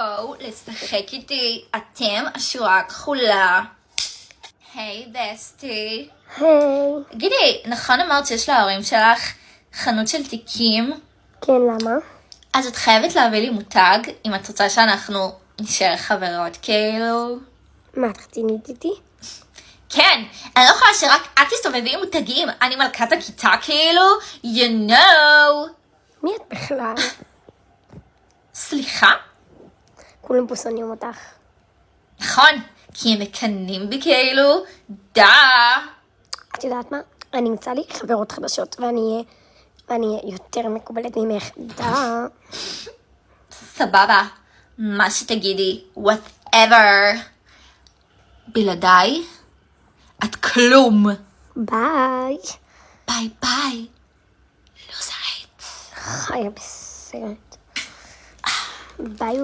בואו לשחק איתי, אתם השורה הכחולה. היי בסטי. היי. תגידי, נכון אמרת שיש להורים שלך חנות של תיקים? כן, למה? אז את חייבת להביא לי מותג, אם את רוצה שאנחנו נשאר חברות כאילו. מה, את רצינית איתי? כן, אני לא יכולה שרק את תסתובבי עם מותגים, אני מלכת הכיתה כאילו, you know. מי את בכלל? סליחה? כולם פה שונאים אותך. נכון, כי הם מקנאים בי כאילו, דה. את יודעת מה? אני אמצא לי חברות חדשות, ואני אהיה יותר מקובלת ממך. סבבה, מה שתגידי, whatever. בלעדיי, את כלום. ביי. ביי ביי. לוזרית. חיה בסרט. ביי.